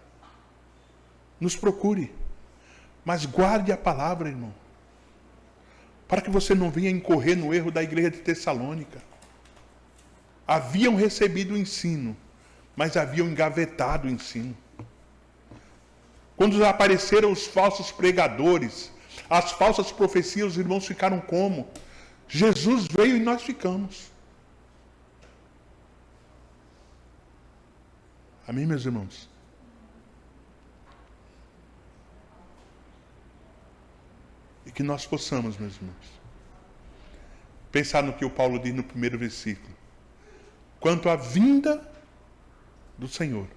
nos procure. Mas guarde a palavra, irmão, para que você não venha incorrer no erro da igreja de Tessalônica. Haviam recebido o ensino, mas haviam engavetado o ensino. Quando apareceram os falsos pregadores, as falsas profecias, os irmãos ficaram como? Jesus veio e nós ficamos. Amém, meus irmãos? E que nós possamos, meus irmãos, pensar no que o Paulo diz no primeiro versículo. Quanto à vinda do Senhor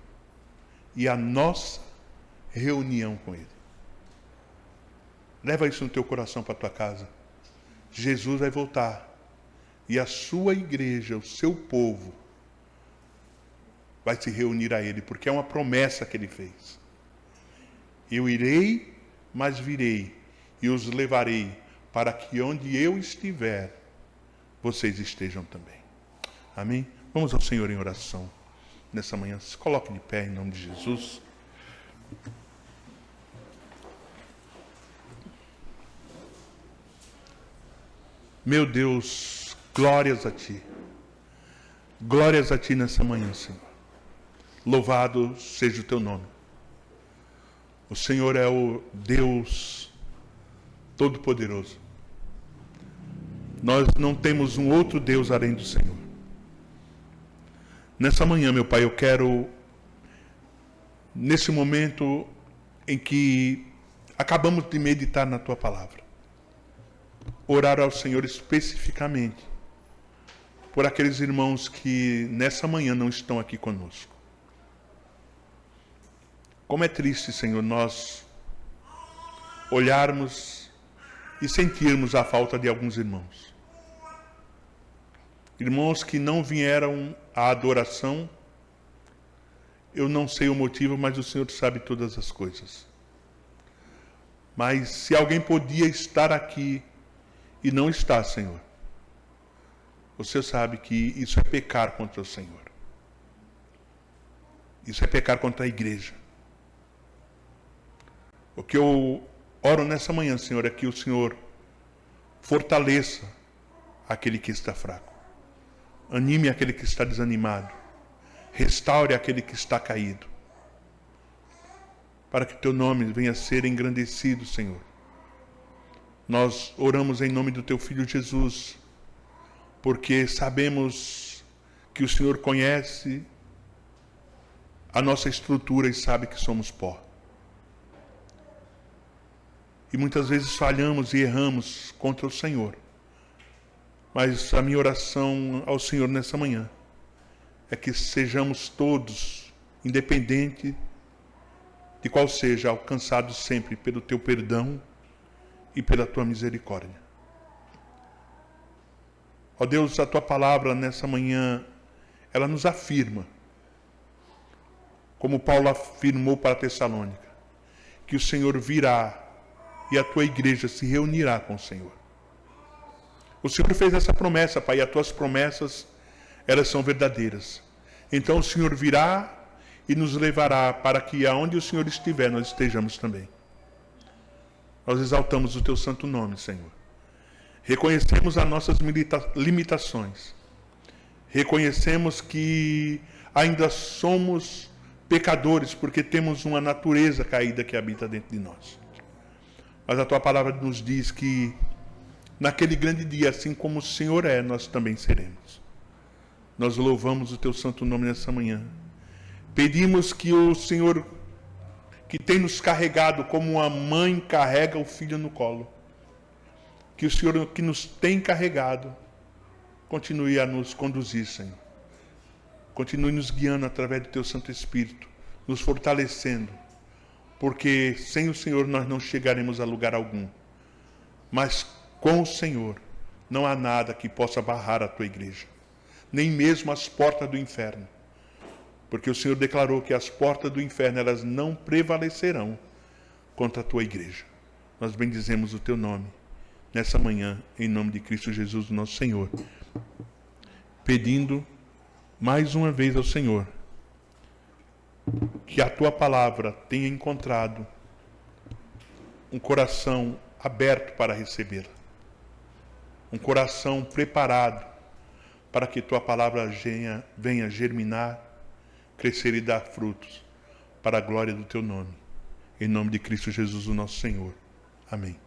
e a nossa reunião com Ele. Leva isso no teu coração para a tua casa. Jesus vai voltar e a sua igreja, o seu povo, vai se reunir a Ele, porque é uma promessa que Ele fez. Eu irei, mas virei e os levarei para que onde eu estiver, vocês estejam também. Amém? Vamos ao Senhor em oração nessa manhã. Se coloque de pé em nome de Jesus. Meu Deus, glórias a Ti. Glórias a Ti nessa manhã, Senhor. Louvado seja o Teu nome. O Senhor é o Deus Todo-Poderoso. Nós não temos um outro Deus além do Senhor. Nessa manhã, meu Pai, eu quero, nesse momento em que acabamos de meditar na Tua palavra, orar ao Senhor especificamente por aqueles irmãos que nessa manhã não estão aqui conosco. Como é triste, Senhor, nós olharmos e sentirmos a falta de alguns irmãos. Irmãos que não vieram à adoração, eu não sei o motivo, mas o Senhor sabe todas as coisas. Mas se alguém podia estar aqui e não está, Senhor, o Senhor sabe que isso é pecar contra o Senhor. Isso é pecar contra a igreja. O que eu oro nessa manhã, Senhor, é que o Senhor fortaleça aquele que está fraco. Anime aquele que está desanimado. Restaure aquele que está caído. Para que o Teu nome venha a ser engrandecido, Senhor. Nós oramos em nome do Teu Filho Jesus, porque sabemos que o Senhor conhece a nossa estrutura e sabe que somos pó. E muitas vezes falhamos e erramos contra o Senhor. Mas a minha oração ao Senhor nessa manhã é que sejamos todos, independente de qual seja, alcançados sempre pelo Teu perdão e pela Tua misericórdia. Ó Deus, a Tua palavra nessa manhã, ela nos afirma, como Paulo afirmou para Tessalônica, que o Senhor virá e a Tua igreja se reunirá com o Senhor. O Senhor fez essa promessa, Pai, e as Tuas promessas, elas são verdadeiras. Então o Senhor virá e nos levará para que aonde o Senhor estiver, nós estejamos também. Nós exaltamos o Teu santo nome, Senhor. Reconhecemos as nossas limitações. Reconhecemos que ainda somos pecadores, porque temos uma natureza caída que habita dentro de nós. Mas a Tua palavra nos diz que naquele grande dia, assim como o Senhor é, nós também seremos. Nós louvamos o Teu santo nome nessa manhã. Pedimos que o Senhor, que tem nos carregado como uma mãe carrega o filho no colo, que o Senhor que nos tem carregado, continue a nos conduzir, Senhor. Continue nos guiando através do Teu Santo Espírito, nos fortalecendo, porque sem o Senhor nós não chegaremos a lugar algum. Mas com o Senhor não há nada que possa barrar a Tua igreja, nem mesmo as portas do inferno. Porque o Senhor declarou que as portas do inferno, elas não prevalecerão contra a Tua igreja. Nós bendizemos o Teu nome nessa manhã, em nome de Cristo Jesus, nosso Senhor, pedindo mais uma vez ao Senhor que a Tua palavra tenha encontrado um coração aberto para recebê-la, um coração preparado para que Tua palavra venha germinar, crescer e dar frutos para a glória do teu nome. Em nome de Cristo Jesus, o nosso Senhor. Amém.